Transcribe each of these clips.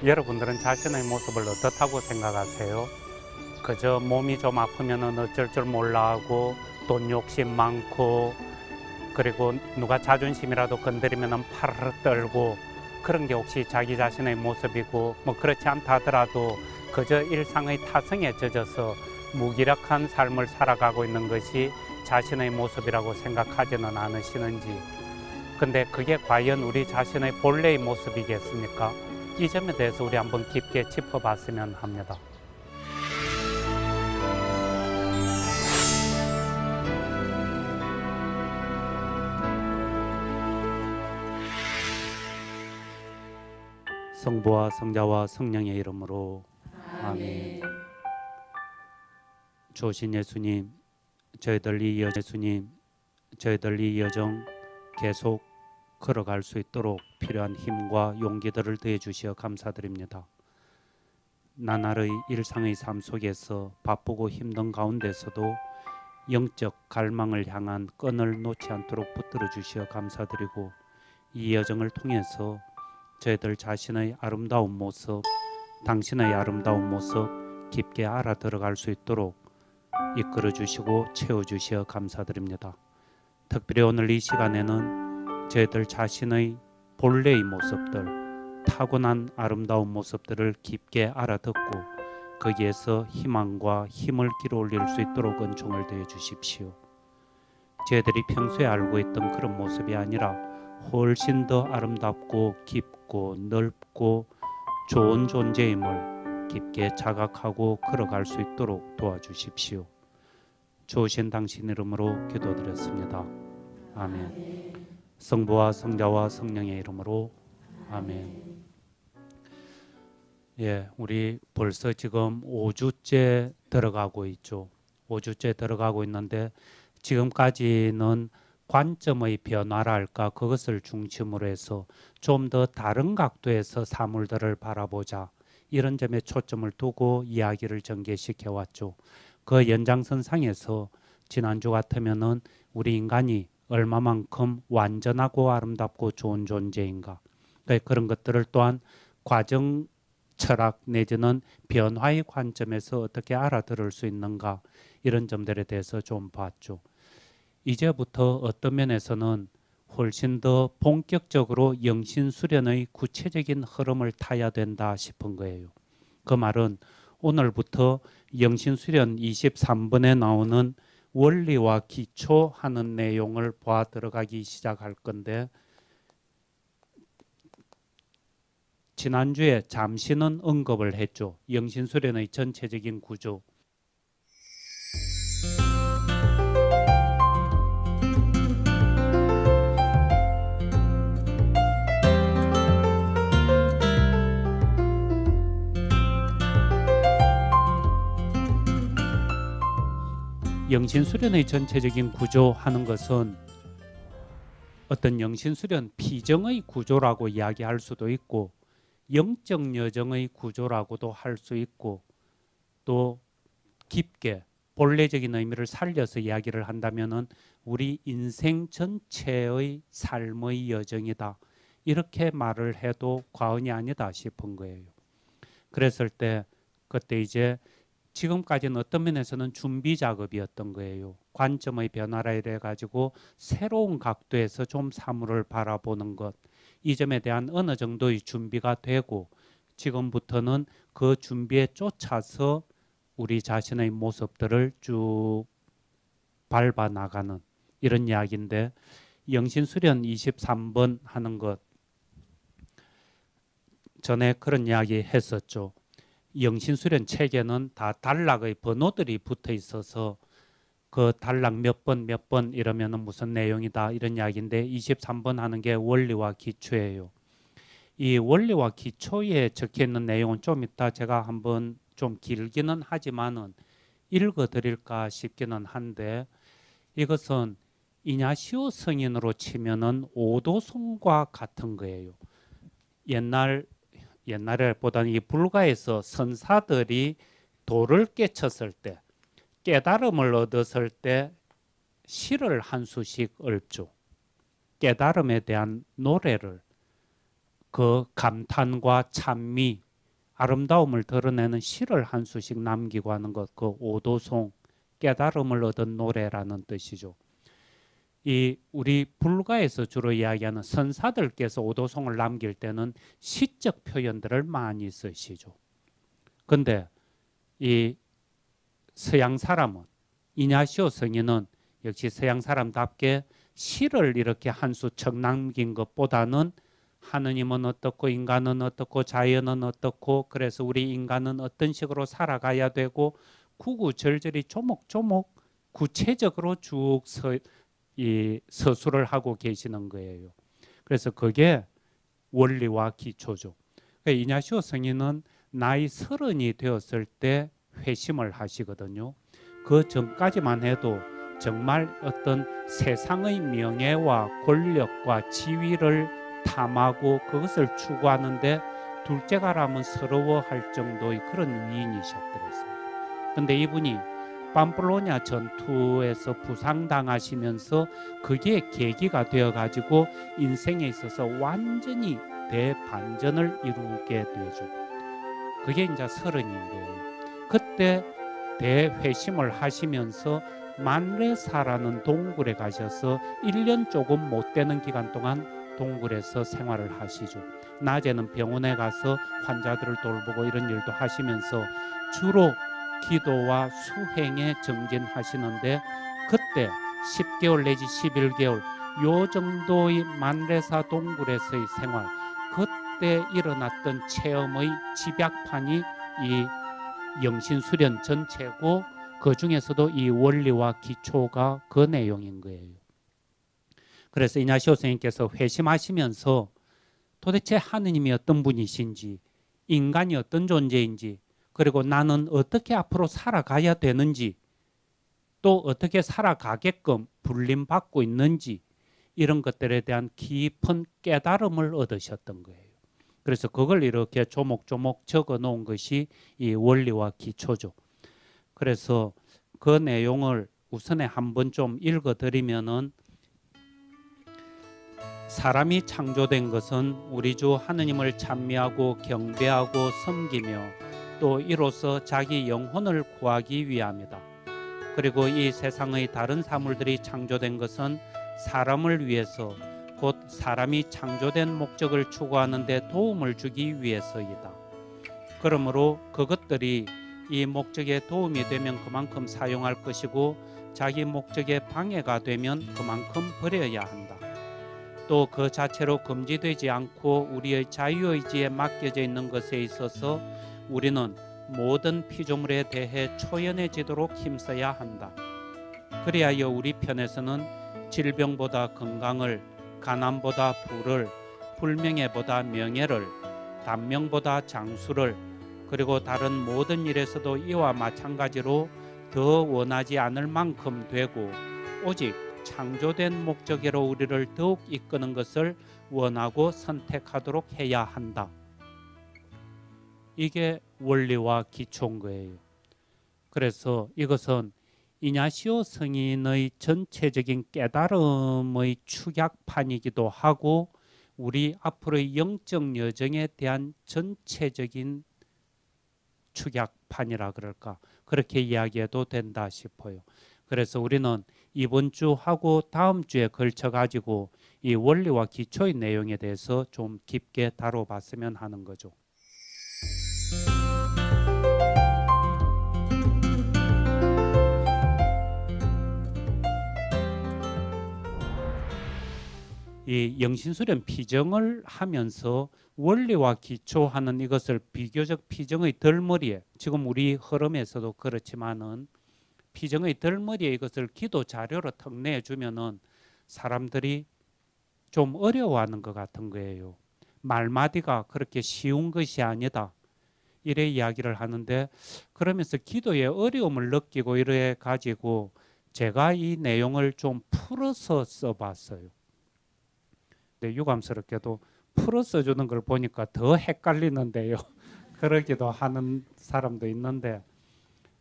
여러분들은 자신의 모습을 어떻다고 생각하세요? 그저 몸이 좀 아프면 어쩔 줄 몰라 하고 돈 욕심 많고 그리고 누가 자존심이라도 건드리면 파르르 떨고 그런 게 혹시 자기 자신의 모습이고 뭐 그렇지 않다 하더라도 그저 일상의 타성에 젖어서 무기력한 삶을 살아가고 있는 것이 자신의 모습이라고 생각하지는 않으시는지. 근데 그게 과연 우리 자신의 본래의 모습이겠습니까? 이 점에 대해서 우리 한번 깊게 짚어봤으면 합니다. 성부와 성자와 성령의 이름으로 아멘. 주신 예수님, 저희들 이 여정 계속 걸어갈 수 있도록 필요한 힘과 용기들을 더해 주시어 감사드립니다. 나날의 일상의 삶 속에서 바쁘고 힘든 가운데서도 영적 갈망을 향한 끈을 놓지 않도록 붙들어 주시어 감사드리고, 이 여정을 통해서 저희들 자신의 아름다운 모습, 당신의 아름다운 모습 깊게 알아들어갈 수 있도록 이끌어 주시고 채워 주시어 감사드립니다. 특별히 오늘 이 시간에는 저희들 자신의 본래의 모습들, 타고난 아름다운 모습들을 깊게 알아듣고 거기에서 희망과 힘을 길어올릴 수 있도록 은총을 더해 주십시오. 저희들이 평소에 알고 있던 그런 모습이 아니라 훨씬 더 아름답고 깊고 넓고 좋은 존재임을 깊게 자각하고 걸어갈 수 있도록 도와주십시오. 좋으신 당신 이름으로 기도드렸습니다. 아멘. 성부와 성자와 성령의 이름으로 아멘. 예, 우리 벌써 지금 5주째 들어가고 있죠. 5주째 들어가고 있는데 지금까지는 관점의 변화랄까 그것을 중심으로 해서 좀 더 다른 각도에서 사물들을 바라보자, 이런 점에 초점을 두고 이야기를 전개시켜 왔죠. 그 연장선상에서 지난주 같으면은 우리 인간이 얼마만큼 완전하고 아름답고 좋은 존재인가, 그런 것들을 또한 과정 철학 내지는 변화의 관점에서 어떻게 알아들을 수 있는가, 이런 점들에 대해서 좀 봤죠. 이제부터 어떤 면에서는 훨씬 더 본격적으로 영신수련의 구체적인 흐름을 타야 된다 싶은 거예요. 그 말은 오늘부터 영신수련 23번에 나오는 원리와 기초 하는 내용을 봐 들어가기 시작할 건데, 지난주에 잠시는 언급을 했죠. 영신수련의 전체적인 구조. 영신수련의 전체적인 구조 하는 것은 어떤 영신수련 피정의 구조라고 이야기할 수도 있고, 영적 여정의 구조라고도 할 수 있고, 또 깊게 본래적인 의미를 살려서 이야기를 한다면은 우리 인생 전체의 삶의 여정이다, 이렇게 말을 해도 과언이 아니다 싶은 거예요. 그랬을 때 그때 이제 지금까지는 어떤 면에서는 준비 작업이었던 거예요. 관점의 변화라 이래 가지고 새로운 각도에서 좀 사물을 바라보는 것, 이 점에 대한 어느 정도의 준비가 되고, 지금부터는 그 준비에 쫓아서 우리 자신의 모습들을 쭉 밟아 나가는 이런 이야기인데, 영신수련 23번 하는 것 전에 그런 이야기 했었죠. 영신수련 책에는 다 단락의 번호들이 붙어 있어서 그 단락 몇 번 이러면은 무슨 내용이다, 이런 이야기인데 23번 하는 게 원리와 기초예요. 이 원리와 기초에 적혀 있는 내용은 좀 이따 제가 한번 좀 길기는 하지만은 읽어 드릴까 싶기는 한데, 이것은 이냐시오 성인으로 치면은 오도송과 같은 거예요. 옛날에 보다는 이 불가에서 선사들이 도를 깨쳤을 때, 깨달음을 얻었을 때 시를 한 수씩 읊죠. 깨달음에 대한 노래를, 그 감탄과 찬미, 아름다움을 드러내는 시를 한 수씩 남기고 하는 것, 그 오도송, 깨달음을 얻은 노래라는 뜻이죠. 이 우리 불가에서 주로 이야기하는 선사들께서 오도송을 남길 때는 시적 표현들을 많이 쓰시죠. 근데 이 서양 사람은, 이냐시오 성인은 역시 서양 사람답게 시를 이렇게 한 수 척 남긴 것보다는 하느님은 어떻고 인간은 어떻고 자연은 어떻고 그래서 우리 인간은 어떤 식으로 살아가야 되고 구구절절히 조목조목 구체적으로 쭉 서술을 하고 계시는 거예요. 그래서 그게 원리와 기초죠. 그러니까 이냐시오 성인은 나이 30이 되었을 때 회심을 하시거든요. 그 전까지만 해도 정말 어떤 세상의 명예와 권력과 지위를 탐하고 그것을 추구하는데 둘째가라면 서러워할 정도의 그런 위인이셨더랬어요. 근데 이분이 팜플로냐 전투에서 부상당하시면서 그게 계기가 되어가지고 인생에 있어서 완전히 대반전을 이루게 되죠. 그게 이제 30인 거예요. 그때 대회심을 하시면서 만레사라는 동굴에 가셔서 1년 조금 못 되는 기간 동안 동굴에서 생활을 하시죠. 낮에는 병원에 가서 환자들을 돌보고 이런 일도 하시면서 주로 기도와 수행에 정진하시는데 그때 10개월 내지 11개월 요 정도의 만레사 동굴에서의 생활, 그때 일어났던 체험의 집약판이 이 영신수련 전체고 그 중에서도 이 원리와 기초가 그 내용인 거예요. 그래서 이냐시오 선생님께서 회심하시면서 도대체 하느님이 어떤 분이신지, 인간이 어떤 존재인지, 그리고 나는 어떻게 앞으로 살아가야 되는지, 또 어떻게 살아가게끔 불림받고 있는지, 이런 것들에 대한 깊은 깨달음을 얻으셨던 거예요. 그래서 그걸 이렇게 조목조목 적어 놓은 것이 이 원리와 기초죠. 그래서 그 내용을 우선에 한번 좀 읽어 드리면은, 사람이 창조된 것은 우리 주 하느님을 찬미하고 경배하고 섬기며 또 이로써 자기 영혼을 구하기 위함이다. 그리고 이 세상의 다른 사물들이 창조된 것은 사람을 위해서, 곧 사람이 창조된 목적을 추구하는 데 도움을 주기 위해서이다. 그러므로 그것들이 이 목적에 도움이 되면 그만큼 사용할 것이고 자기 목적에 방해가 되면 그만큼 버려야 한다. 또 그 자체로 금지되지 않고 우리의 자유의지에 맡겨져 있는 것에 있어서 우리는 모든 피조물에 대해 초연해지도록 힘써야 한다. 그리하여 우리 편에서는 질병보다 건강을, 가난보다 부를, 불명예보다 명예를, 단명보다 장수를, 그리고 다른 모든 일에서도 이와 마찬가지로 더 원하지 않을 만큼 되고 오직 창조된 목적으로 우리를 더욱 이끄는 것을 원하고 선택하도록 해야 한다. 이게 원리와 기초인 거예요. 그래서 이것은 이냐시오 성인의 전체적인 깨달음의 축약판이기도 하고 우리 앞으로의 영적 여정에 대한 전체적인 축약판이라 그럴까, 그렇게 이야기해도 된다 싶어요. 그래서 우리는 이번 주하고 다음 주에 걸쳐 가지고 이 원리와 기초의 내용에 대해서 좀 깊게 다뤄봤으면 하는 거죠. 이 영신수련 피정을 하면서 원리와 기초하는 이것을 비교적 피정의 덜머리에, 지금 우리 흐름에서도 그렇지만은 피정의 덜머리에 이것을 기도 자료로 턱 내주면은 사람들이 좀 어려워하는 것 같은 거예요. 말마디가 그렇게 쉬운 것이 아니다, 이래 이야기를 하는데, 그러면서 기도에 어려움을 느끼고 이래 가지고 제가 이 내용을 좀 풀어서 써봤어요. 근데 유감스럽게도 풀어 써주는 걸 보니까 더 헷갈리는데요. 그러기도 하는 사람도 있는데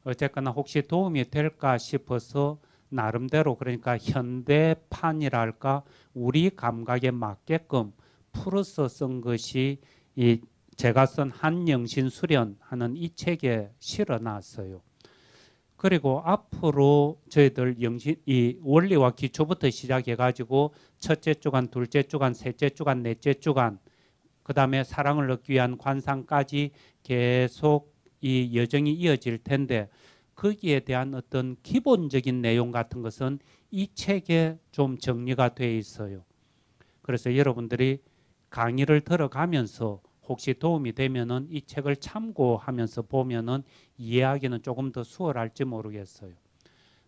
어쨌거나 혹시 도움이 될까 싶어서 나름대로, 그러니까 현대판이랄까 우리 감각에 맞게끔 풀어서 쓴 것이 이 제가 쓴 한영신수련하는 이 책에 실어놨어요. 그리고 앞으로 저희들 이 원리와 기초부터 시작해가지고 첫째 주간, 둘째 주간, 셋째 주간, 넷째 주간, 그 다음에 사랑을 얻기 위한 관상까지 계속 이 여정이 이어질 텐데 거기에 대한 어떤 기본적인 내용 같은 것은 이 책에 좀 정리가 되어 있어요. 그래서 여러분들이 강의를 들어가면서 혹시 도움이 되면은 이 책을 참고하면서 보면은 이해하기는 조금 더 수월할지 모르겠어요.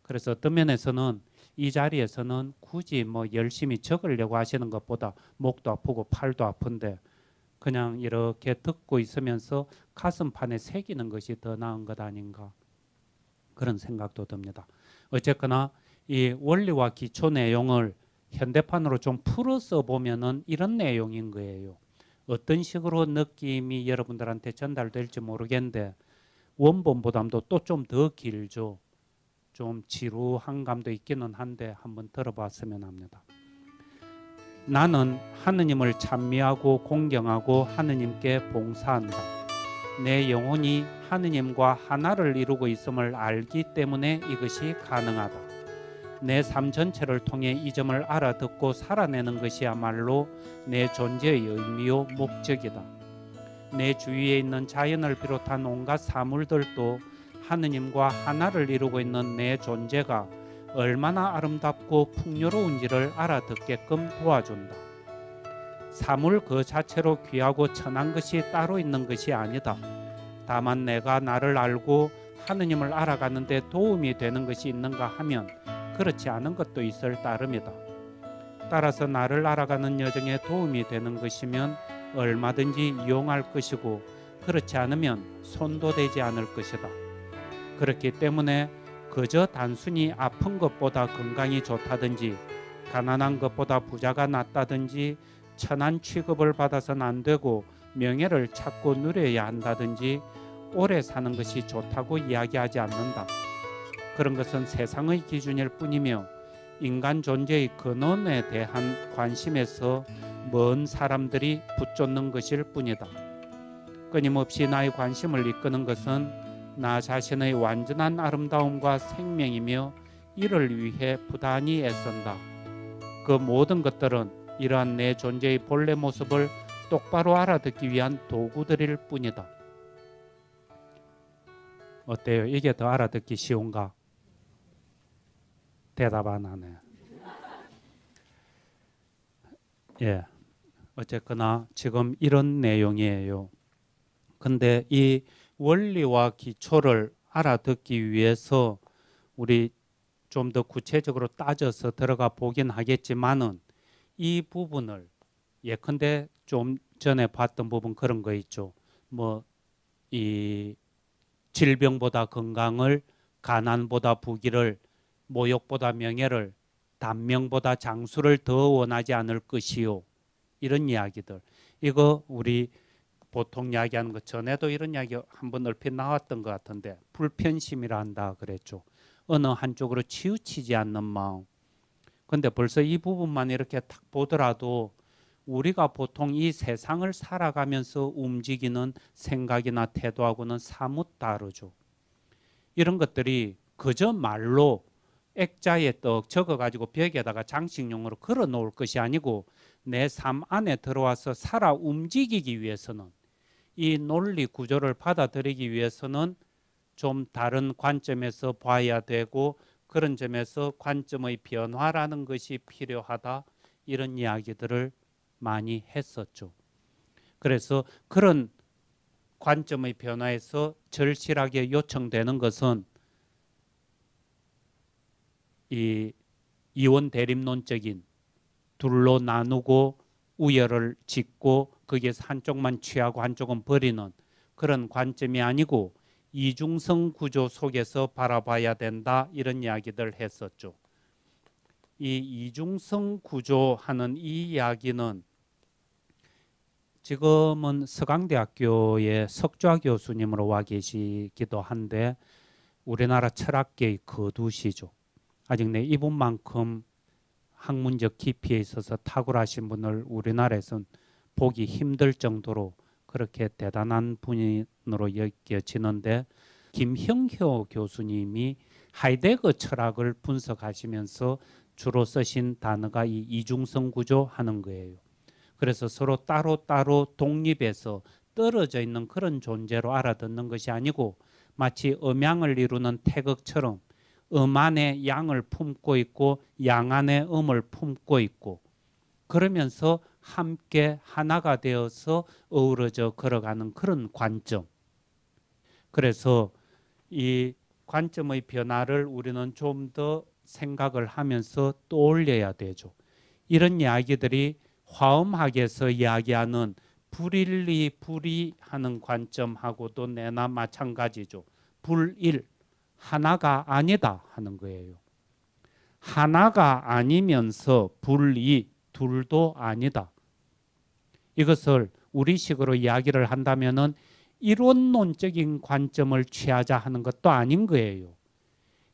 그래서 어떤 면에서는 이 자리에서는 굳이 뭐 열심히 적으려고 하시는 것보다 목도 아프고 팔도 아픈데 그냥 이렇게 듣고 있으면서 가슴판에 새기는 것이 더 나은 것 아닌가 그런 생각도 듭니다. 어쨌거나 이 원리와 기초 내용을 현대판으로 좀 풀어서 보면은 이런 내용인 거예요. 어떤 식으로 느낌이 여러분들한테 전달될지 모르겠는데 원본보다도 또 좀 더 길죠. 좀 지루한 감도 있기는 한데 한번 들어봤으면 합니다. 나는 하느님을 찬미하고 공경하고 하느님께 봉사한다. 내 영혼이 하느님과 하나를 이루고 있음을 알기 때문에 이것이 가능하다. 내 삶 전체를 통해 이 점을 알아듣고 살아내는 것이야말로 내 존재의 의미요 목적이다. 내 주위에 있는 자연을 비롯한 온갖 사물들도 하느님과 하나를 이루고 있는 내 존재가 얼마나 아름답고 풍요로운지를 알아듣게끔 도와준다. 사물 그 자체로 귀하고 천한 것이 따로 있는 것이 아니다. 다만 내가 나를 알고 하느님을 알아가는 데 도움이 되는 것이 있는가 하면 그렇지 않은 것도 있을 따름이다. 따라서 나를 알아가는 여정에 도움이 되는 것이면 얼마든지 이용할 것이고 그렇지 않으면 손도 대지 않을 것이다. 그렇기 때문에 그저 단순히 아픈 것보다 건강이 좋다든지 가난한 것보다 부자가 낫다든지 천한 취급을 받아서는 안 되고 명예를 찾고 누려야 한다든지 오래 사는 것이 좋다고 이야기하지 않는다. 그런 것은 세상의 기준일 뿐이며 인간 존재의 근원에 대한 관심에서 먼 사람들이 붙쫓는 것일 뿐이다. 끊임없이 나의 관심을 이끄는 것은 나 자신의 완전한 아름다움과 생명이며 이를 위해 부단히 애쓴다. 그 모든 것들은 이러한 내 존재의 본래 모습을 똑바로 알아듣기 위한 도구들일 뿐이다. 어때요? 이게 더 알아듣기 쉬운가? 대답 안 하네. 예. 어쨌거나 지금 이런 내용이에요. 근데 이 원리와 기초를 알아듣기 위해서 우리 좀 더 구체적으로 따져서 들어가 보긴 하겠지만은 이 부분을 예컨대 좀 전에 봤던 부분 그런 거 있죠. 뭐 이 질병보다 건강을, 가난보다 부귀를, 모욕보다 명예를, 단명보다 장수를 더 원하지 않을 것이요. 이런 이야기들. 이거 우리 보통 이야기하는 것 전에도 이런 이야기 한번 얼핏 나왔던 것 같은데 불편심이라 한다 그랬죠. 어느 한쪽으로 치우치지 않는 마음. 근데 벌써 이 부분만 이렇게 딱 보더라도 우리가 보통 이 세상을 살아가면서 움직이는 생각이나 태도하고는 사뭇 다르죠. 이런 것들이 그저 말로 액자에 떡 적어가지고 벽에다가 장식용으로 걸어 놓을 것이 아니고 내 삶 안에 들어와서 살아 움직이기 위해서는 이 논리 구조를 받아들이기 위해서는 좀 다른 관점에서 봐야 되고 그런 점에서 관점의 변화라는 것이 필요하다. 이런 이야기들을 많이 했었죠. 그래서 그런 관점의 변화에서 절실하게 요청되는 것은 이 이원 대립론적인 둘로 나누고 우열을 짓고 거기에서 한쪽만 취하고 한쪽은 버리는 그런 관점이 아니고 이중성 구조 속에서 바라봐야 된다. 이런 이야기들 했었죠. 이 이중성 구조하는 이 이야기는 지금은 서강대학교의 석좌 교수님으로 와 계시기도 한데 우리나라 철학계의 거두시죠. 아직 이분만큼 학문적 깊이에 있어서 탁월하신 분을 우리나라에서는 보기 힘들 정도로 그렇게 대단한 분으로 여겨지는데 김형효 교수님이 하이데거 철학을 분석하시면서 주로 쓰신 단어가 이 이중성 구조 하는 거예요. 그래서 서로 따로따로 독립해서 떨어져 있는 그런 존재로 알아듣는 것이 아니고 마치 음양을 이루는 태극처럼 음 안에 양을 품고 있고 양 안에 음을 품고 있고 그러면서 함께 하나가 되어서 어우러져 걸어가는 그런 관점. 그래서 이 관점의 변화를 우리는 좀 더 생각을 하면서 떠올려야 되죠. 이런 이야기들이 화엄학에서 이야기하는 불일리 불이하는 관점하고도 내나 마찬가지죠. 불일, 하나가 아니다 하는 거예요. 하나가 아니면서 불이, 둘도 아니다. 이것을 우리식으로 이야기를 한다면은 이론론적인 관점을 취하자 하는 것도 아닌 거예요.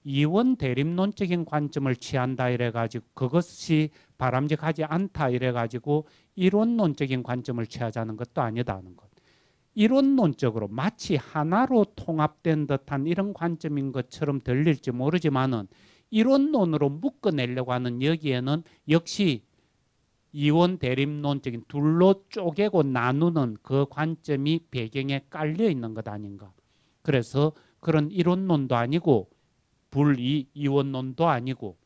이원 대립론적인 관점을 취한다 이래가지고 그것이 바람직하지 않다 이래가지고 이론론적인 관점을 취하자는 것도 아니다는 것. 이론론적으로 마치 하나로 통합된 듯한 이런 관점인 것처럼 들릴지 모르지만은 이론론으로 묶어내려고 하는 여기에는 역시 이원 대립론적인 둘로 쪼개고 나누는 그 관점이 배경에 깔려 있는 것 아닌가. 그래서 그런 이론론도 아니고 불이원론도 아니고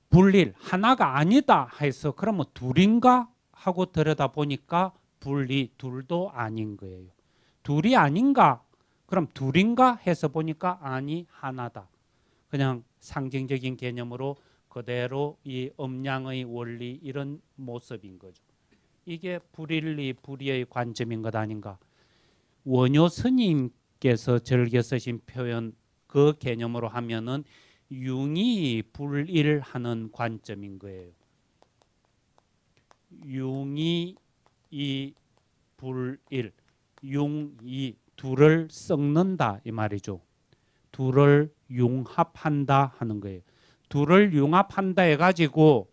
불일 하나가 아니다 해서 그러면 둘인가 하고 들여다보니까 불이 둘도 아닌 거예요. 둘이 아닌가? 그럼 둘인가 해서 보니까 아니 하나다. 그냥 상징적인 개념으로 그대로 이 음양의 원리 이런 모습인 거죠. 이게 불일리 불이의 관점인 것 아닌가. 원효 스님께서 즐겨 쓰신 표현 그 개념으로 하면은 융이 불일하는 관점인 거예요. 융이 이 불일, 융이 둘을 섞는다 이 말이죠. 둘을 융합한다 하는 거예요. 둘을 융합한다 해가지고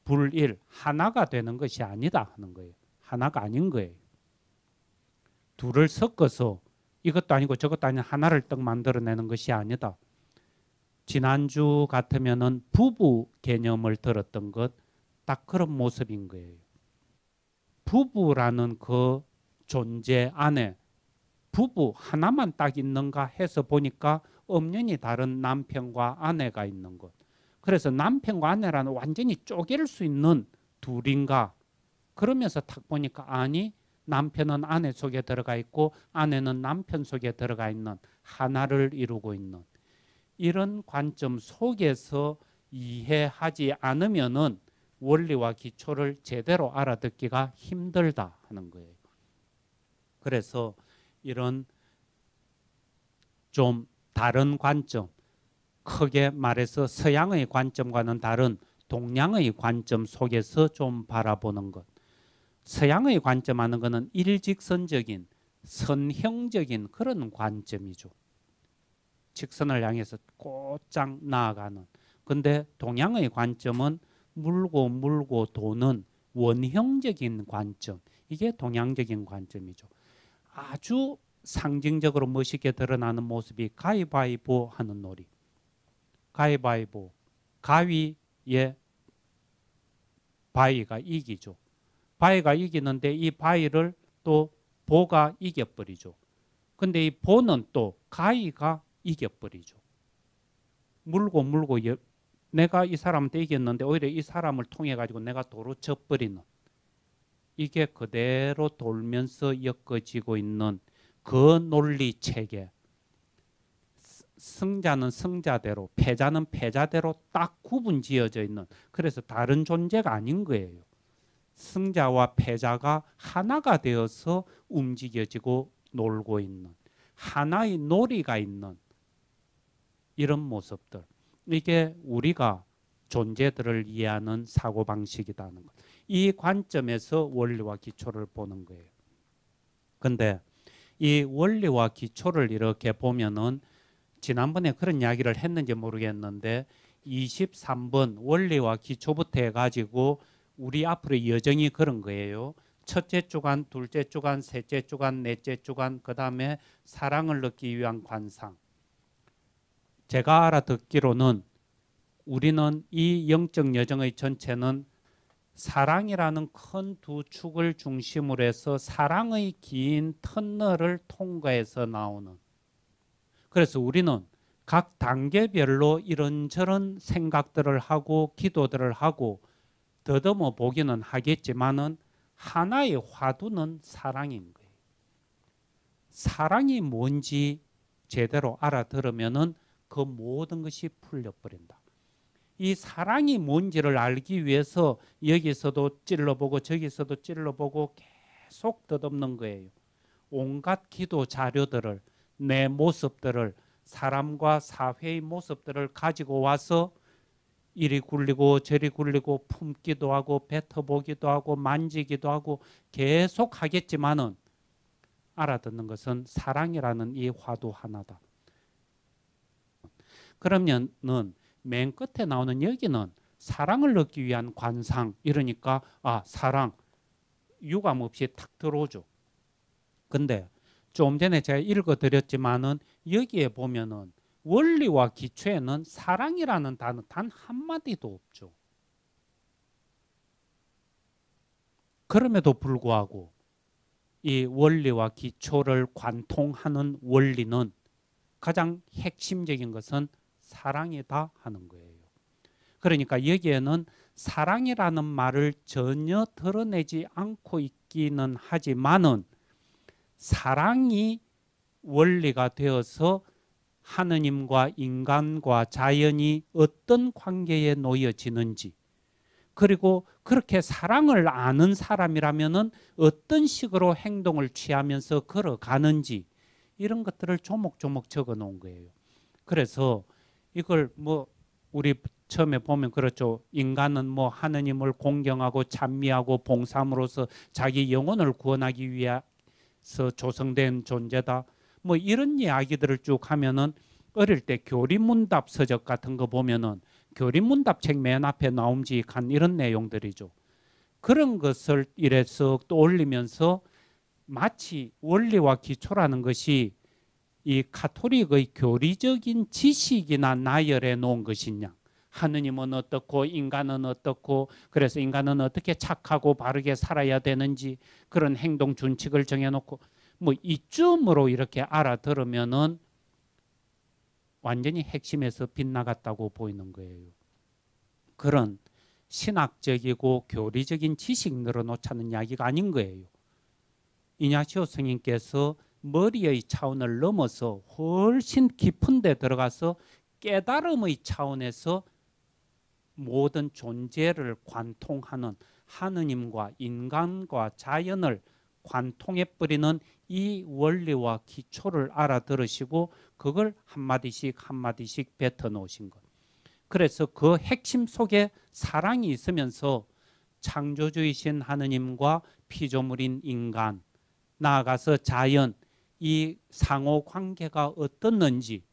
불일 하나가 되는 것이 아니다 하는 거예요. 하나가 아닌 거예요. 둘을 섞어서 이것도 아니고 저것도 아닌 하나를 딱 만들어내는 것이 아니다. 지난주 같으면은 부부 개념을 들었던 것 딱 그런 모습인 거예요. 부부라는 그 존재 안에 부부 하나만 딱 있는가 해서 보니까 엄연히 다른 남편과 아내가 있는 것. 그래서 남편과 아내라는 완전히 쪼갤 수 있는 둘인가. 그러면서 딱 보니까 아니 남편은 아내 속에 들어가 있고 아내는 남편 속에 들어가 있는 하나를 이루고 있는 이런 관점 속에서 이해하지 않으면은 원리와 기초를 제대로 알아듣기가 힘들다 하는 거예요. 그래서 이런 좀 다른 관점, 크게 말해서 서양의 관점과는 다른 동양의 관점 속에서 좀 바라보는 것. 서양의 관점하는 것은 일직선적인 선형적인 그런 관점이죠. 직선을 향해서 곧장 나아가는. 근데 동양의 관점은 물고 도는 원형적인 관점. 이게 동양적인 관점이죠. 아주 상징적으로 멋있게 드러나는 모습이 가위바위보 하는 놀이. 가위바위보. 가위에 바위가 이기죠. 바위가 이기는데 이 바위를 또 보가 이겨버리죠. 근데 이 보는 또 가위가 이겨버리죠. 물고 내가 이 사람한테 이겼는데 오히려 이 사람을 통해 가지고 내가 도로 져버리는 이게 그대로 돌면서 엮어지고 있는 그 논리 체계. 승자는 승자대로 패자는 패자대로 딱 구분 지어져 있는 그래서 다른 존재가 아닌 거예요. 승자와 패자가 하나가 되어서 움직여지고 놀고 있는 하나의 놀이가 있는 이런 모습들. 이게 우리가 존재들을 이해하는 사고방식이라는 것. 이 관점에서 원리와 기초를 보는 거예요. 근데 이 원리와 기초를 이렇게 보면은 지난번에 그런 이야기를 했는지 모르겠는데 23번 원리와 기초부터 해가지고 우리 앞으로 여정이 그런 거예요. 첫째 주간, 둘째 주간, 셋째 주간, 넷째 주간, 그 다음에 사랑을 얻기 위한 관상. 제가 알아듣기로는 우리는 이 영적 여정의 전체는 사랑이라는 큰 두 축을 중심으로 해서 사랑의 긴 터널을 통과해서 나오는, 그래서 우리는 각 단계별로 이런저런 생각들을 하고 기도들을 하고 더듬어 보기는 하겠지만은 하나의 화두는 사랑인 거예요. 사랑이 뭔지 제대로 알아들으면은 그 모든 것이 풀려버린다. 이 사랑이 뭔지를 알기 위해서 여기서도 찔러보고 저기서도 찔러보고 계속 더듬는 거예요. 온갖 기도 자료들을, 내 모습들을, 사람과 사회의 모습들을 가지고 와서 이리 굴리고 저리 굴리고 품기도 하고 뱉어보기도 하고 만지기도 하고 계속 하겠지만은 알아듣는 것은 사랑이라는 이 화두 하나다. 그러면은 맨 끝에 나오는 여기는 사랑을 얻기 위한 관상, 이러니까 사랑 유감 없이 탁 들어오죠. 근데 좀 전에 제가 읽어드렸지만은 여기에 보면은 원리와 기초에는 사랑이라는 단어 단 한마디도 없죠. 그럼에도 불구하고 이 원리와 기초를 관통하는 원리는 가장 핵심적인 것은 사랑이다 하는 거예요. 그러니까 여기에는 사랑이라는 말을 전혀 드러내지 않고 있기는 하지만은 사랑이 원리가 되어서 하느님과 인간과 자연이 어떤 관계에 놓여지는지, 그리고 그렇게 사랑을 아는 사람이라면은 어떤 식으로 행동을 취하면서 걸어가는지, 이런 것들을 조목조목 적어 놓은 거예요. 그래서 이걸 우리 처음에 보면 그렇죠. 인간은 하느님을 공경하고 찬미하고 봉사함으로써 자기 영혼을 구원하기 위해서 조성된 존재다. 이런 이야기들을 쭉 하면은 어릴 때 교리문답 서적 같은 거 보면은 교리문답 책 맨 앞에 나옴직한 이런 내용들이죠. 그런 것을 이래서 떠올리면서 마치 원리와 기초라는 것이 이 가톨릭의 교리적인 지식이나 나열해 놓은 것이냐, 하느님은 어떻고 인간은 어떻고 그래서 인간은 어떻게 착하고 바르게 살아야 되는지 그런 행동 준칙을 정해놓고 이쯤으로 이렇게 알아들으면은 완전히 핵심에서 빗나갔다고 보이는 거예요. 그런 신학적이고 교리적인 지식 늘어놓자는 이야기가 아닌 거예요. 이냐시오 스님께서 머리의 차원을 넘어서 훨씬 깊은 데 들어가서 깨달음의 차원에서 모든 존재를 관통하는, 하느님과 인간과 자연을 관통해버리는 이 원리와 기초를 알아들으시고 그걸 한마디씩 한마디씩 뱉어 놓으신 것. 그래서 그 핵심 속에 사랑이 있으면서 창조주이신 하느님과 피조물인 인간, 나아가서 자연, 이 상호 관계가 어떻는지,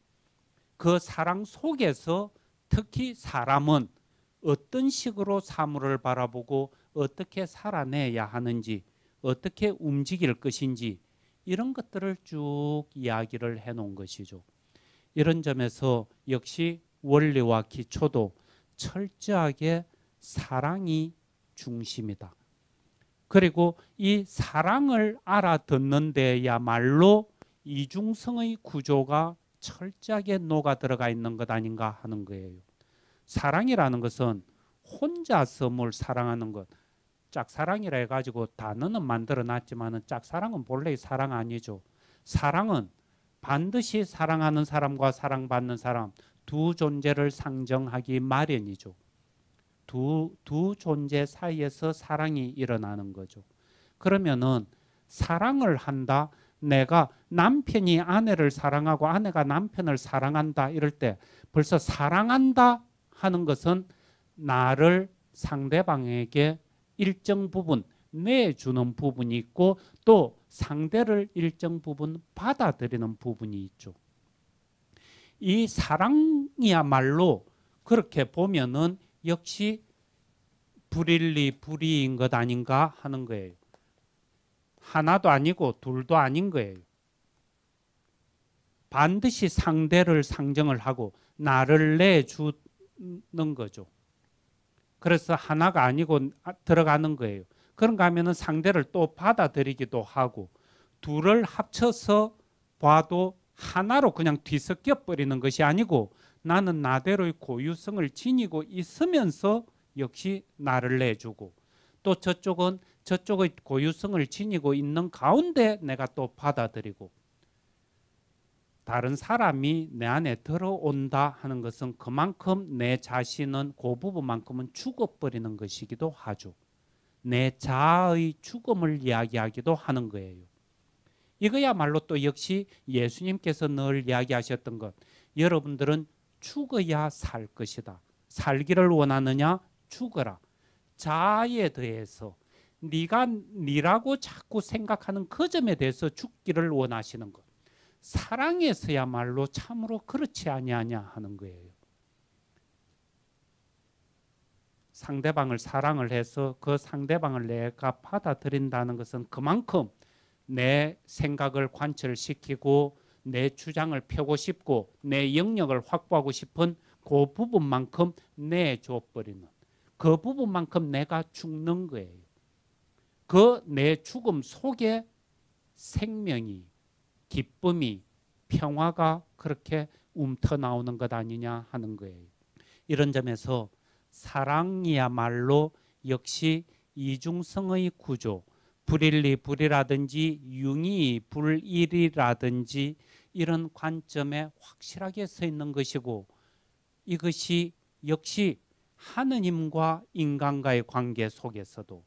그 사랑 속에서 특히 사람은 어떤 식으로 사물을 바라보고 어떻게 살아내야 하는지, 어떻게 움직일 것인지, 이런 것들을 쭉 이야기를 해놓은 것이죠. 이런 점에서 역시 원리와 기초도 철저하게 사랑이 중심이다. 그리고 이 사랑을 알아듣는 데야말로 이중성의 구조가 철저하게 녹아 들어가 있는 것 아닌가 하는 거예요. 사랑이라는 것은 혼자서 뭘 사랑하는 것, 짝사랑이라 해가지고 단어는 만들어 놨지만 짝사랑은 본래 사랑 아니죠. 사랑은 반드시 사랑하는 사람과 사랑받는 사람 두 존재를 상정하기 마련이죠. 두 존재 사이에서 사랑이 일어나는 거죠. 그러면은 사랑을 한다, 내가 남편이 아내를 사랑하고 아내가 남편을 사랑한다 이럴 때 벌써 사랑한다 하는 것은 나를 상대방에게 일정 부분 내주는 부분이 있고 또 상대를 일정 부분 받아들이는 부분이 있죠. 이 사랑이야말로 그렇게 보면은 역시 불일리 불이인 것 아닌가 하는 거예요. 하나도 아니고 둘도 아닌 거예요. 반드시 상대를 상정을 하고 나를 내주는 거죠. 그래서 하나가 아니고 들어가는 거예요. 그런가 하면은 상대를 또 받아들이기도 하고 둘을 합쳐서 봐도 하나로 그냥 뒤섞여 버리는 것이 아니고 나는 나대로의 고유성을 지니고 있으면서 역시 나를 내주고 또 저쪽은 저쪽의 고유성을 지니고 있는 가운데 내가 또 받아들이고 다른 사람이 내 안에 들어온다 하는 것은 그만큼 내 자신은 그 부분만큼은 죽어버리는 것이기도 하죠. 내 자아의 죽음을 이야기하기도 하는 거예요. 이거야말로 또 역시 예수님께서 늘 이야기하셨던 것. 여러분들은 죽어야 살 것이다. 살기를 원하느냐? 죽어라. 자아에 대해서 네가 네라고 자꾸 생각하는 그 점에 대해서 죽기를 원하시는 것. 사랑에서야말로 참으로 그렇지 아니하냐 하는 거예요. 상대방을 사랑을 해서 그 상대방을 내가 받아들인다는 것은 그만큼 내 생각을 관철시키고 내 주장을 펴고 싶고 내 영역을 확보하고 싶은 그 부분만큼 내줘버리는 그 부분만큼 내가 죽는 거예요. 그 내 죽음 속에 생명이 기쁨이 평화가 그렇게 움터 나오는 것 아니냐 하는 거예요. 이런 점에서 사랑이야말로 역시 이중성의 구조 불일리 불이라든지 융이 불일이라든지 이런 관점에 확실하게 서 있는 것이고 이것이 역시 하느님과 인간과의 관계 속에서도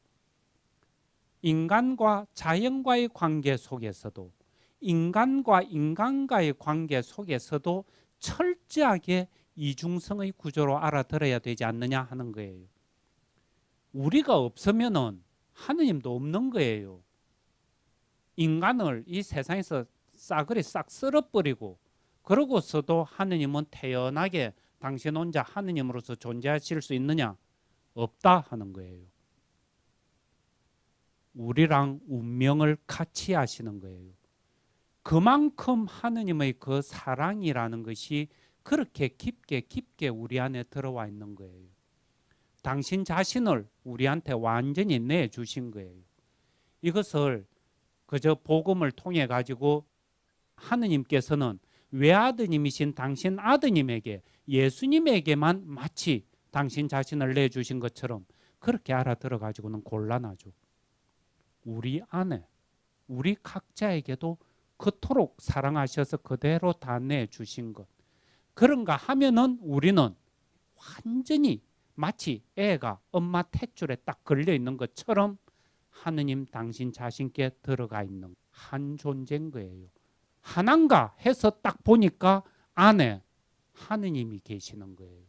인간과 자연과의 관계 속에서도 인간과 인간과의 관계 속에서도 철저하게 이중성의 구조로 알아들어야 되지 않느냐 하는 거예요. 우리가 없으면은 하느님도 없는 거예요. 인간을 이 세상에서 싸그리 싹 쓸어버리고 그러고서도 하느님은 태연하게 당신 혼자 하느님으로서 존재하실 수 있느냐? 없다 하는 거예요. 우리랑 운명을 같이 하시는 거예요. 그만큼 하느님의 그 사랑이라는 것이 그렇게 깊게 우리 안에 들어와 있는 거예요. 당신 자신을 우리한테 완전히 내주신 거예요. 이것을 그저 복음을 통해 가지고 하느님께서는 외아드님이신 당신 아드님에게 예수님에게만 마치 당신 자신을 내주신 것처럼 그렇게 알아들어 가지고는 곤란하죠. 우리 안에 우리 각자에게도 그토록 사랑하셔서 그대로 다 내주신 것. 그런가 하면은 우리는 완전히 마치 애가 엄마 탯줄에 딱 걸려 있는 것처럼 하느님 당신 자신께 들어가 있는 한 존재인 거예요. 하나인가 해서 딱 보니까 안에 하느님이 계시는 거예요.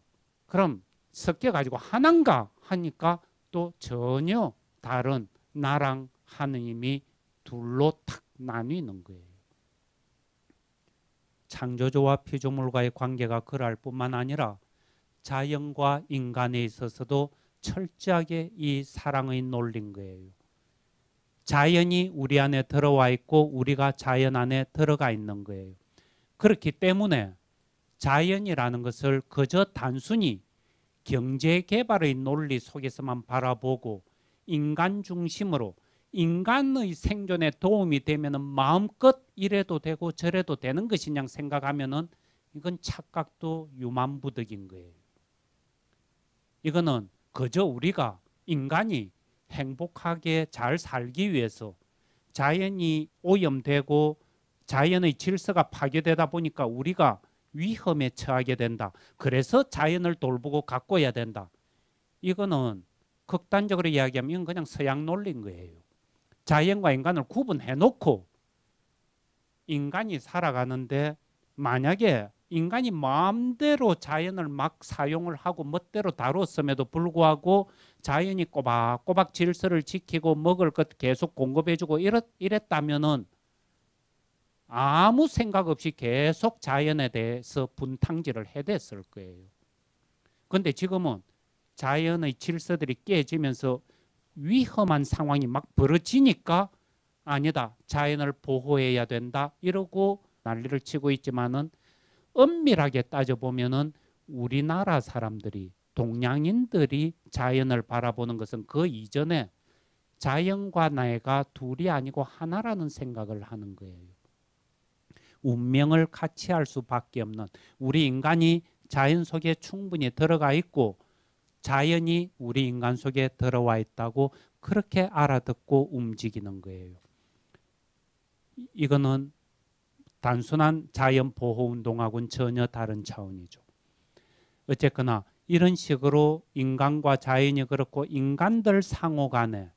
그럼 섞여가지고 하나인가 하니까 또 전혀 다른 나랑 하느님이 둘로 탁 나뉘는 거예요. 창조주와 피조물과의 관계가 그럴 뿐만 아니라 자연과 인간에 있어서도 철저하게 이 사랑의 논리인 거예요. 자연이 우리 안에 들어와 있고 우리가 자연 안에 들어가 있는 거예요. 그렇기 때문에 자연이라는 것을 그저 단순히 경제개발의 논리 속에서만 바라보고 인간 중심으로 인간의 생존에 도움이 되면 마음껏 이래도 되고 저래도 되는 것이냐 생각하면은 이건 착각도 유만부득인 거예요. 이거는 그저 우리가 인간이 행복하게 잘 살기 위해서 자연이 오염되고 자연의 질서가 파괴되다 보니까 우리가 위험에 처하게 된다. 그래서 자연을 돌보고 가꿔야 된다. 이거는 극단적으로 이야기하면 이건 그냥 서양 논리인 거예요. 자연과 인간을 구분해 놓고 인간이 살아가는데 만약에 인간이 마음대로 자연을 막 사용을 하고 멋대로 다뤘음에도 불구하고 자연이 꼬박꼬박 질서를 지키고 먹을 것 계속 공급해주고 이랬다면은 아무 생각 없이 계속 자연에 대해서 분탕질을 해댔을 거예요. 그런데 지금은 자연의 질서들이 깨지면서 위험한 상황이 막 벌어지니까 아니다, 자연을 보호해야 된다 이러고 난리를 치고 있지만은 엄밀하게 따져보면은 우리나라 사람들이, 동양인들이 자연을 바라보는 것은 그 이전에 자연과 내가 둘이 아니고 하나라는 생각을 하는 거예요. 운명을 같이 할 수밖에 없는, 우리 인간이 자연 속에 충분히 들어가 있고 자연이 우리 인간 속에 들어와 있다고 그렇게 알아듣고 움직이는 거예요. 이거는 단순한 자연 보호 운동하고는 전혀 다른 차원이죠. 어쨌거나 이런 식으로 인간과 자연이 그렇고 인간들 상호 간에,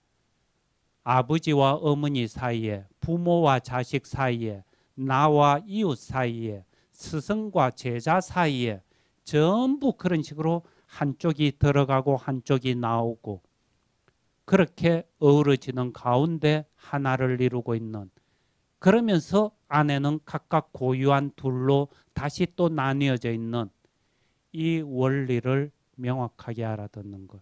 아버지와 어머니 사이에, 부모와 자식 사이에, 나와 이웃 사이에, 스승과 제자 사이에 전부 그런 식으로 한쪽이 들어가고 한쪽이 나오고 그렇게 어우러지는 가운데 하나를 이루고 있는, 그러면서 안에는 각각 고유한 둘로 다시 또 나뉘어져 있는 이 원리를 명확하게 알아듣는 것.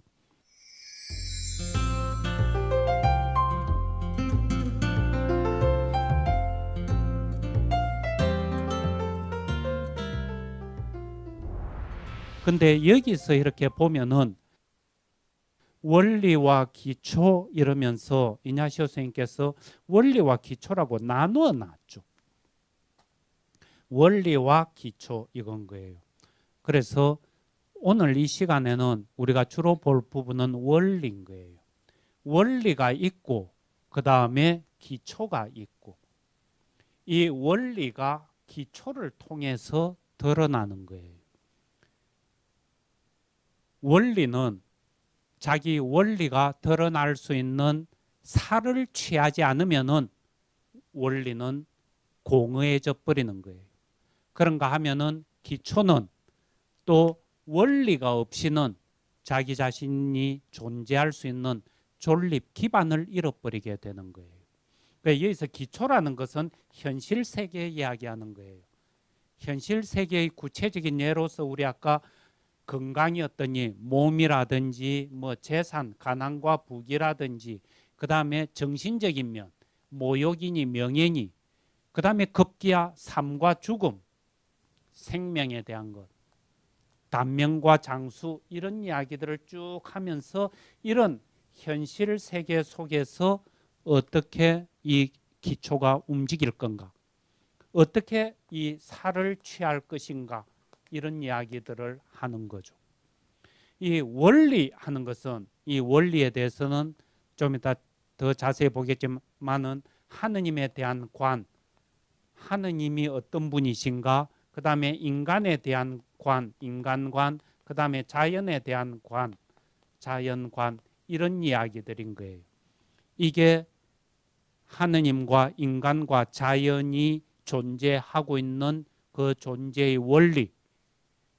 근데 여기서 이렇게 보면은 원리와 기초 이러면서 이냐시오 선생님께서 원리와 기초라고 나누어 놨죠. 원리와 기초 이건 거예요. 그래서 오늘 이 시간에는 우리가 주로 볼 부분은 원리인 거예요. 원리가 있고 그 다음에 기초가 있고, 이 원리가 기초를 통해서 드러나는 거예요. 원리는 자기 원리가 드러날 수 있는 살을 취하지 않으면은 원리는 공허해져 버리는 거예요. 그런가 하면은 기초는 또 원리가 없이는 자기 자신이 존재할 수 있는 존립 기반을 잃어버리게 되는 거예요. 그러니까 여기서 기초라는 것은 현실 세계 이야기하는 거예요. 현실 세계의 구체적인 예로서 우리 아까 건강이었더니 몸이라든지 뭐 재산, 가난과 부귀라든지, 그 다음에 정신적인 면, 모욕이니 명예니, 그 다음에 급기야 삶과 죽음, 생명에 대한 것, 단명과 장수, 이런 이야기들을 쭉 하면서 이런 현실 세계 속에서 어떻게 이 기초가 움직일 건가, 어떻게 이 살을 취할 것인가, 이런 이야기들을 하는 거죠. 이 원리 하는 것은, 이 원리에 대해서는 좀 이따 더 자세히 보겠지만은 하느님에 대한 관, 하느님이 어떤 분이신가, 그 다음에 인간에 대한 관, 인간관, 그 다음에 자연에 대한 관, 자연관, 이런 이야기들인 거예요. 이게 하느님과 인간과 자연이 존재하고 있는 그 존재의 원리,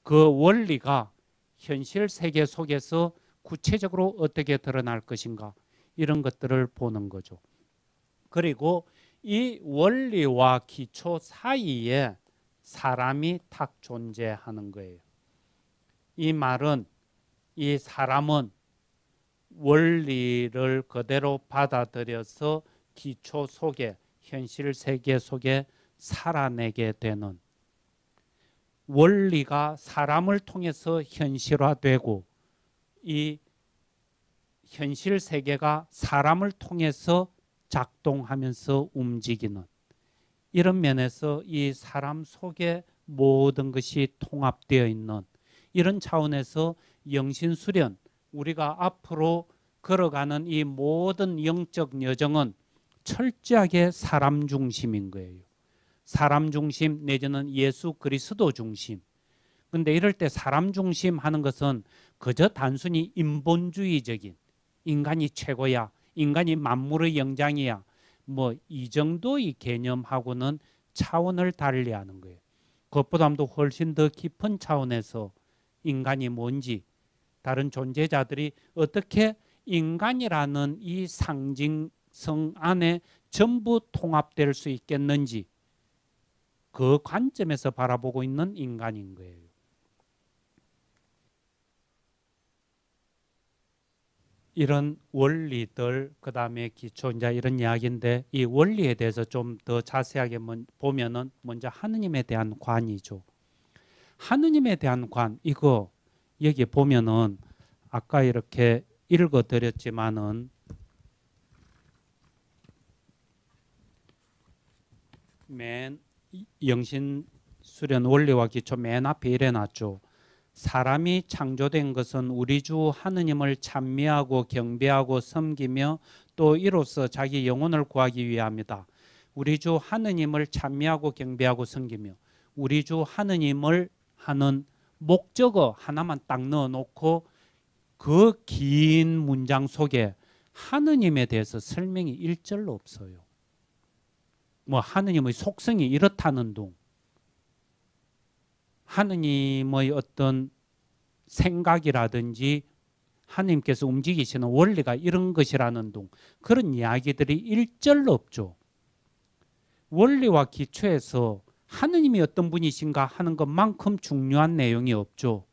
그 원리가 현실 세계 속에서 구체적으로 어떻게 드러날 것인가, 이런 것들을 보는 거죠. 그리고 이 원리와 기초 사이에 사람이 탁 존재하는 거예요. 이 말은 이 사람은 원리를 그대로 받아들여서 기초 속에, 현실 세계 속에 살아내게 되는, 원리가 사람을 통해서 현실화되고 이 현실 세계가 사람을 통해서 작동하면서 움직이는, 이런 면에서 이 사람 속에 모든 것이 통합되어 있는, 이런 차원에서 영신수련, 우리가 앞으로 걸어가는 이 모든 영적 여정은 철저하게 사람 중심인 거예요. 사람 중심 내지는 예수 그리스도 중심. 근데 이럴 때 사람 중심 하는 것은 그저 단순히 인본주의적인, 인간이 최고야, 인간이 만물의 영장이야, 뭐 이 정도의 개념하고는 차원을 달리하는 거예요. 그것보다도 훨씬 더 깊은 차원에서 인간이 뭔지, 다른 존재자들이 어떻게 인간이라는 이 상징성 안에 전부 통합될 수 있겠는지, 그 관점에서 바라보고 있는 인간인 거예요. 이런 원리들, 그 다음에 기초, 이제 이런 이야기인데, 이 원리에 대해서 좀 더 자세하게 보면은 먼저 하느님에 대한 관이죠. 하느님에 대한 관, 이거 여기 보면은 아까 이렇게 읽어드렸지만은 맨 영신 수련 원리와 기초 맨 앞에 이래놨죠. 사람이 창조된 것은 우리 주 하느님을 찬미하고 경배하고 섬기며 또 이로써 자기 영혼을 구하기 위함이다. 우리 주 하느님을 찬미하고 경배하고 섬기며, 우리 주 하느님을 하는 목적어 하나만 딱 넣어놓고 그 긴 문장 속에 하느님에 대해서 설명이 일절로 없어요. 뭐 하느님의 속성이 이렇다는 둥, 하느님의 어떤 생각이라든지 하느님께서 움직이시는 원리가 이런 것이라는 둥, 그런 이야기들이 일절로 없죠. 원리와 기초에서 하느님이 어떤 분이신가 하는 것만큼 중요한 내용이 없죠.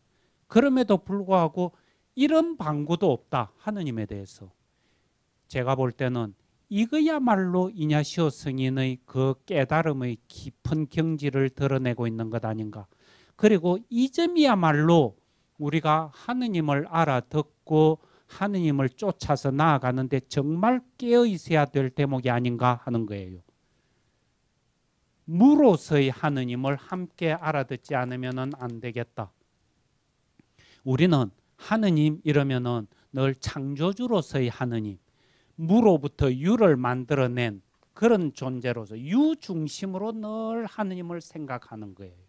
그럼에도 불구하고 이런 방구도 없다, 하느님에 대해서. 제가 볼 때는 이거야말로 이냐시오 성인의 그 깨달음의 깊은 경지를 드러내고 있는 것 아닌가. 그리고 이 점이야말로 우리가 하느님을 알아듣고 하느님을 쫓아서 나아가는데 정말 깨어 있어야 될 대목이 아닌가 하는 거예요. 무로서의 하느님을 함께 알아듣지 않으면 안 되겠다. 우리는 하느님 이러면은 늘 창조주로서의 하느님, 무로부터 유를 만들어낸 그런 존재로서 유 중심으로 늘 하느님을 생각하는 거예요.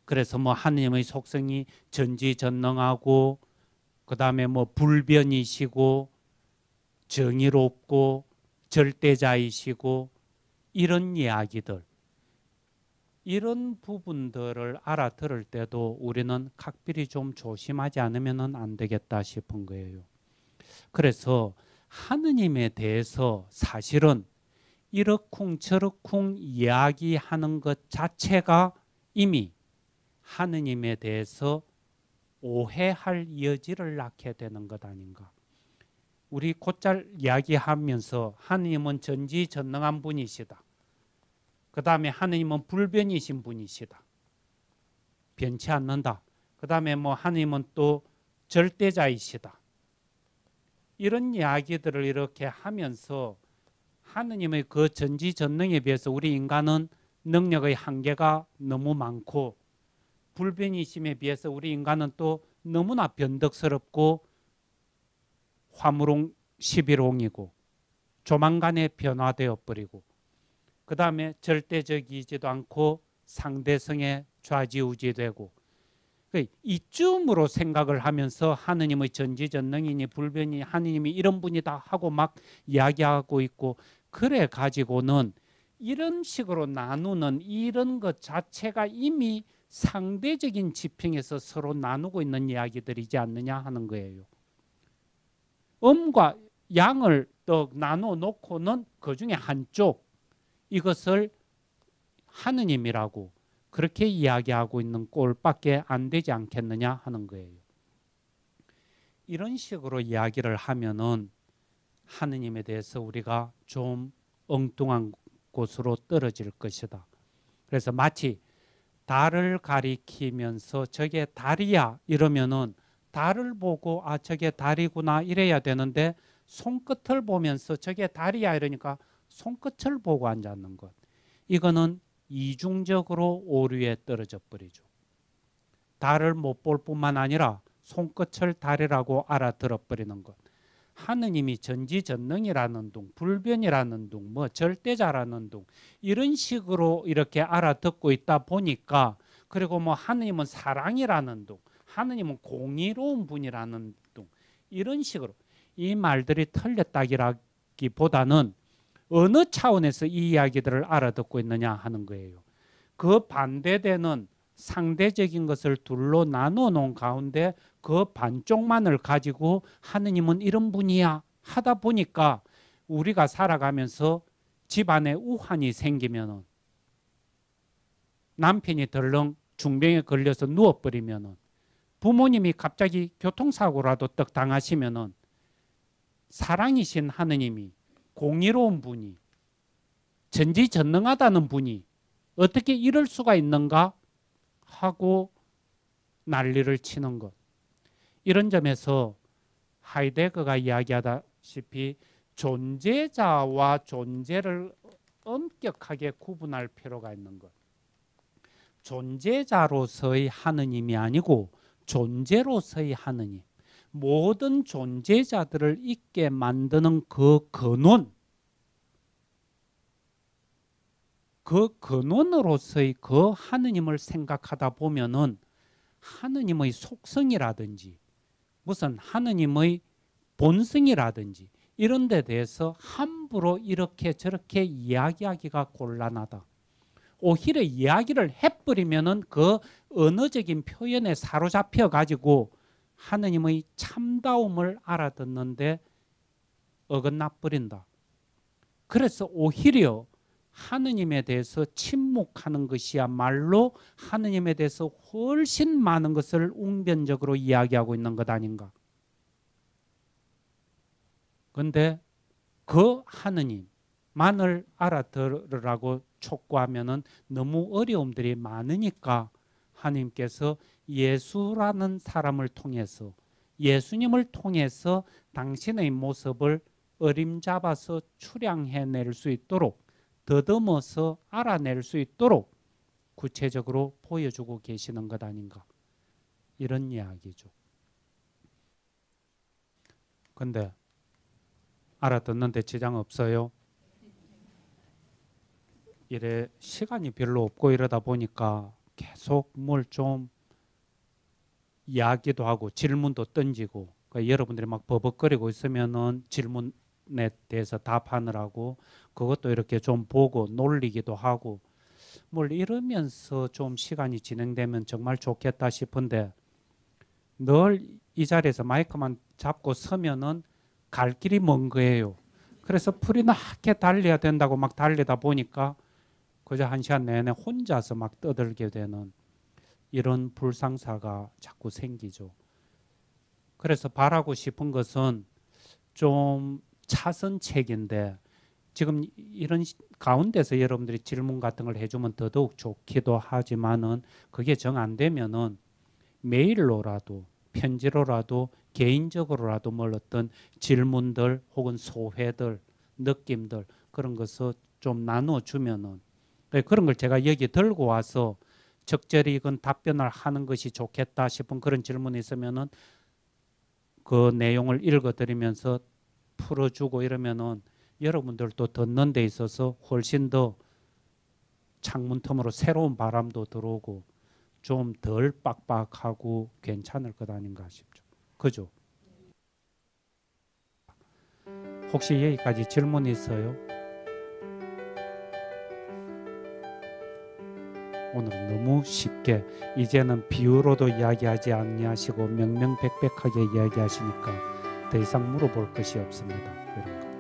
그래서 뭐 하느님의 속성이 전지전능하고, 그 다음에 뭐 불변이시고 정의롭고 절대자이시고, 이런 이야기들, 이런 부분들을 알아들을 때도 우리는 각별히 좀 조심하지 않으면 안 되겠다 싶은 거예요. 그래서 하느님에 대해서 사실은 이러쿵저러쿵 이야기하는 것 자체가 이미 하느님에 대해서 오해할 여지를 낳게 되는 것 아닌가. 우리 곧잘 이야기하면서 하느님은 전지전능한 분이시다. 그 다음에 하느님은 불변이신 분이시다. 변치 않는다. 그 다음에 뭐 하느님은 또 절대자이시다. 이런 이야기들을 이렇게 하면서 하느님의 그 전지전능에 비해서 우리 인간은 능력의 한계가 너무 많고, 불변이심에 비해서 우리 인간은 또 너무나 변덕스럽고 화무롱 11홍이고 조만간에 변화되어 버리고, 그 다음에 절대적이지도 않고 상대성에 좌지우지되고, 이쯤으로 생각을 하면서 하느님의 전지전능이니 불변이 하느님이 이런 분이다 하고 막 이야기하고 있고, 그래 가지고는 이런 식으로 나누는 이런 것 자체가 이미 상대적인 지평에서 서로 나누고 있는 이야기들이지 않느냐 하는 거예요. 음과 양을 또 나누어 놓고는 그 중에 한쪽, 이것을 하느님이라고 그렇게 이야기하고 있는 꼴밖에 안 되지 않겠느냐 하는 거예요. 이런 식으로 이야기를 하면은 하느님에 대해서 우리가 좀 엉뚱한 곳으로 떨어질 것이다. 그래서 마치 달을 가리키면서 저게 달이야 이러면은 달을 보고 아 저게 달이구나 이래야 되는데, 손끝을 보면서 저게 달이야 이러니까 손끝을 보고 앉았는 것, 이거는 이중적으로 오류에 떨어져 버리죠. 달을 못 볼 뿐만 아니라 손끝을 달이라고 알아들어 버리는 것. 하느님이 전지전능이라는 둥, 불변이라는 둥, 뭐 절대자라는 둥, 이런 식으로 이렇게 알아듣고 있다 보니까, 그리고 뭐 하느님은 사랑이라는 둥, 하느님은 공의로운 분이라는 둥, 이런 식으로 이 말들이 틀렸다기보다는 어느 차원에서 이 이야기들을 알아듣고 있느냐 하는 거예요. 그 반대되는 상대적인 것을 둘로 나누어 놓은 가운데 그 반쪽만을 가지고 하느님은 이런 분이야 하다 보니까, 우리가 살아가면서 집안에 우환이 생기면은, 남편이 덜렁 중병에 걸려서 누워버리면은, 부모님이 갑자기 교통사고라도 떡 당하시면은 사랑이신 하느님이, 공의로운 분이, 전지전능하다는 분이 어떻게 이럴 수가 있는가 하고 난리를 치는 것. 이런 점에서 하이데거가 이야기하다시피 존재자와 존재를 엄격하게 구분할 필요가 있는 것. 존재자로서의 하느님이 아니고 존재로서의 하느님. 모든 존재자들을 있게 만드는 그 근원, 그 근원으로서의 그 하느님을 생각하다 보면은 하느님의 속성이라든지 무슨 하느님의 본성이라든지 이런 데 대해서 함부로 이렇게 저렇게 이야기하기가 곤란하다. 오히려 이야기를 해버리면은 그 언어적인 표현에 사로잡혀 가지고 하느님의 참다움을 알아듣는데 어긋나 버린다. 그래서 오히려 하느님에 대해서 침묵하는 것이야말로 하느님에 대해서 훨씬 많은 것을 웅변적으로 이야기하고 있는 것 아닌가. 그런데 그 하느님만을 알아들으라고 촉구하면은 너무 어려움들이 많으니까 하나님께서 예수라는 사람을 통해서, 예수님을 통해서 당신의 모습을 어림잡아서 추량해낼 수 있도록, 더듬어서 알아낼 수 있도록 구체적으로 보여주고 계시는 것 아닌가, 이런 이야기죠. 근데 알아듣는데 지장 없어요? 이래 시간이 별로 없고 이러다 보니까 계속 뭘 좀 이야기도 하고 질문도 던지고, 그러니까 여러분들이 막 버벅거리고 있으면은 질문에 대해서 답하느라고 그것도 이렇게 좀 보고 놀리기도 하고 뭘 이러면서 좀 시간이 진행되면 정말 좋겠다 싶은데, 늘 이 자리에서 마이크만 잡고 서면은 갈 길이 먼 거예요. 그래서 풀이 낮게 달려야 된다고 막 달리다 보니까 그저 한 시간 내내 혼자서 막 떠들게 되는 이런 불상사가 자꾸 생기죠. 그래서 바라고 싶은 것은 좀 차선책인데, 지금 이런 가운데서 여러분들이 질문 같은 걸 해주면 더더욱 좋기도 하지만은 그게 정 안 되면은 메일로라도 편지로라도 개인적으로라도 뭘 어떤 질문들 혹은 소회들, 느낌들 그런 것을 좀 나눠주면은, 그런 걸 제가 여기 들고 와서 적절히 이건 답변을 하는 것이 좋겠다 싶은 그런 질문이 있으면은 그 내용을 읽어드리면서 풀어주고 이러면은 여러분들도 듣는 데 있어서 훨씬 더 창문 틈으로 새로운 바람도 들어오고 좀 덜 빡빡하고 괜찮을 것 아닌가 싶죠. 그죠? 혹시 여기까지 질문 있어요? 오늘은 너무 쉽게 이제는 비유로도 이야기하지 않냐시고 명명백백하게 이야기하시니까 더 이상 물어볼 것이 없습니다. 이런 거.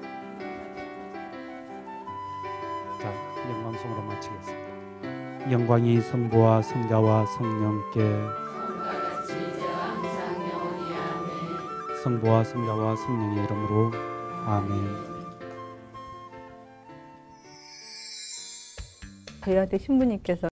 자, 영광송으로 마치겠습니다. 영광이 성부와 성자와 성령께, 성부와 성자와 성령의 이름으로 아멘. 저희한테 신부님께서